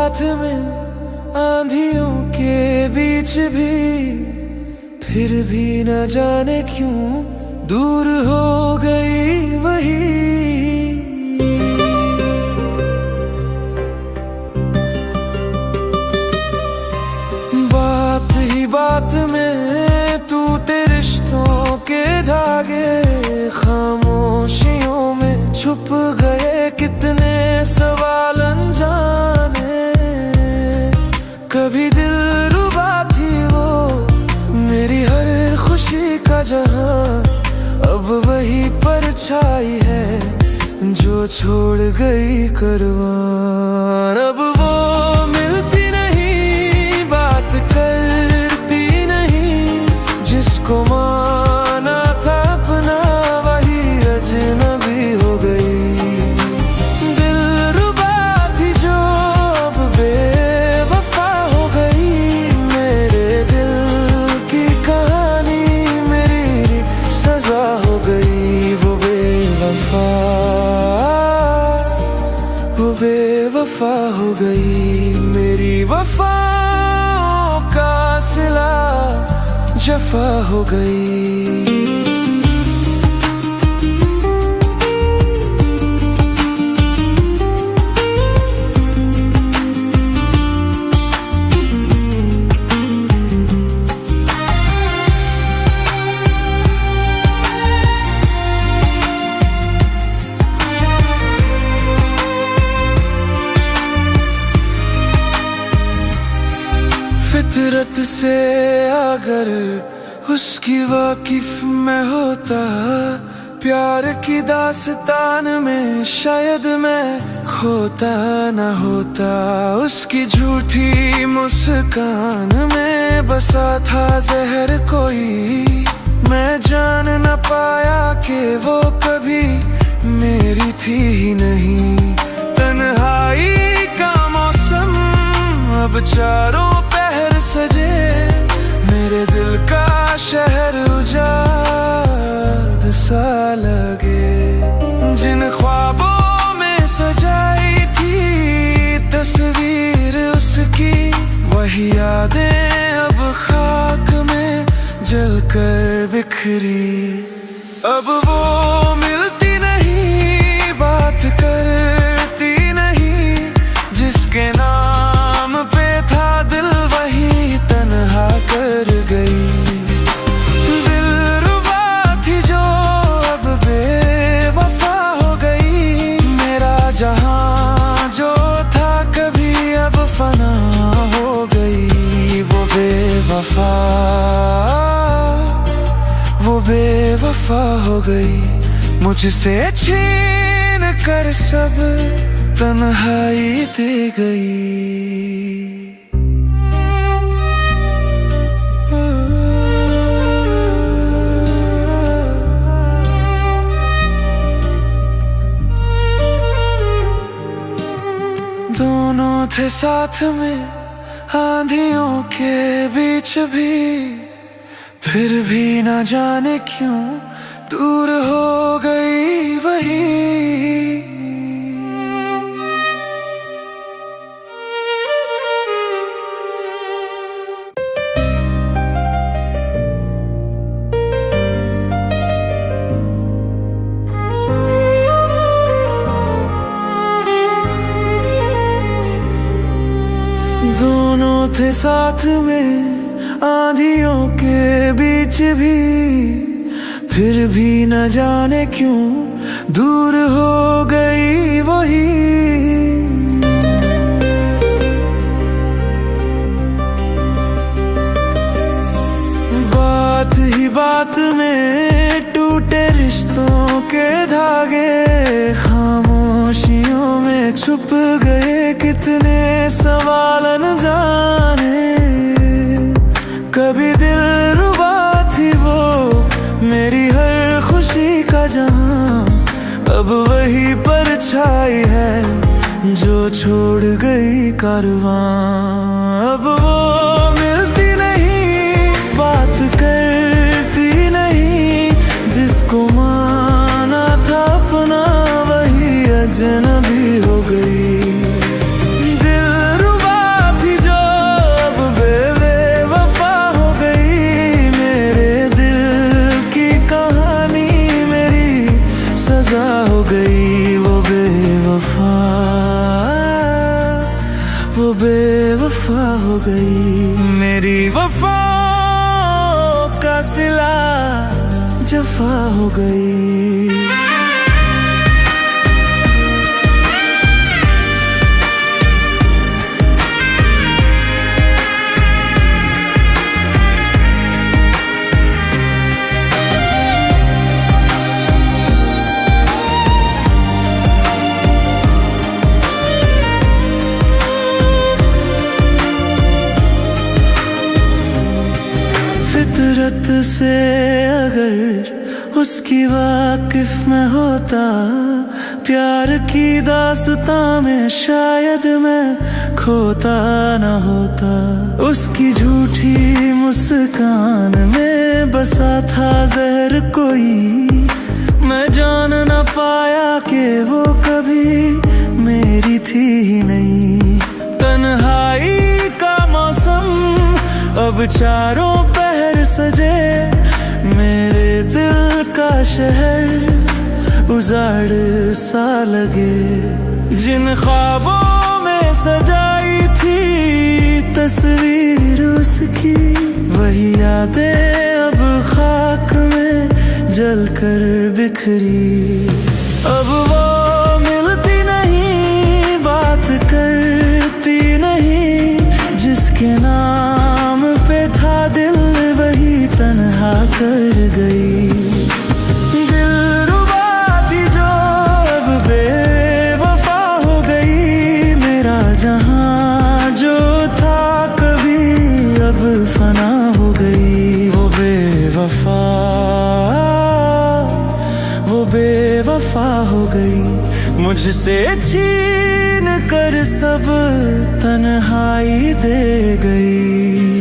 साथ में आंधियों के बीच भी, फिर भी न जाने क्यों दूर हो गई वही। बात ही बात में तू तेरे रिश्तों के धागे, खामोशियों में छुप गए कितने सवाल अनजाने। कभी दिल रुबा थी वो मेरी हर खुशी का जहां, अब वही परछाई है जो छोड़ गई करवान। अब वो मिलती नहीं, बात करती नहीं, जिसको माना था अपना वही अजनबी हो गई। दिल रुबा थी जो अब बेवफा हो गई, मेरे दिल की कहानी मेरी सजा हो गई। वो बेवफा हो गई, मेरी वफाओं का सिला जफा हो गई। फितरत से अगर उसकी वाकिफ मैं होता, प्यार की दास्तान में शायद मैं खोता न होता। उसकी झूठी मुस्कान में बसा था जहर कोई, मैं जान न पाया कि वो कभी मेरी थी ही नहीं। तन्हाई का मौसम अब चारों पहर सजे, मेरे दिल का शहर उजाड़ सा लगे। जिन ख्वाबों में सजाई थी तस्वीर उसकी, वही यादें अब खाक में जलकर बिखरी। अब वो मिलती नहीं, बात करती नहीं, जिसके नाम पे था दिल वही तन्हा कर गई। दिल रुबा थी जो अब बेवफा हो गई, मेरा जहां जो था कभी अब फना हो गई। वो बेवफा हो गई, मुझसे छीन कर सब तन्हाई दे गई। दोनों थे साथ में आंधियों के बीच भी, फिर भी न जाने क्यों दूर हो गई वही। दोनों थे साथ में आंधियों के बीच भी, फिर भी न जाने क्यों दूर हो गई वही। बात ही बात में टूटे रिश्तों के धागे, खामोशियों में छुप गए कितने सवाल अनजाने। कभी दिल रुबा थी वो मेरी हर खुशी का जहां, अब वही परछाई है जो छोड़ गई कारवां। अब वो मिलती नहीं, बात करती नहीं, जिसको माना था अपना वही अजनबी हो गई। दिल वो बेवफा हो गई। मेरी वफा का सिला जफा हो गई। फितरत से अगर उसकी वाकिफ मैं होता, प्यार की दास्तां में शायद मैं खोता न होता। उसकी झूठी मुस्कान में बसा था जहर कोई, मैं जान न पाया कि वो कभी मेरी थी ही नहीं। तन्हाई का मौसम अब चारों पहर सजे, मेरे दिल का शहर उजाड़ सा लगे। जिन ख्वाबों में सजाई थी तस्वीर उसकी, वही यादें अब खाक में जलकर बिखरी। अब वो मिलती नहीं, बात करती नहीं, जिसके नाम पे था दिल वही तन्हा कर गई। दिलरुबा थी जो अब बेवफा हो गई, मेरा जहां जो था कभी अब फना हो गई। वो बेवफा हो गई, मुझसे छीन कर सब तन्हाई दे गई।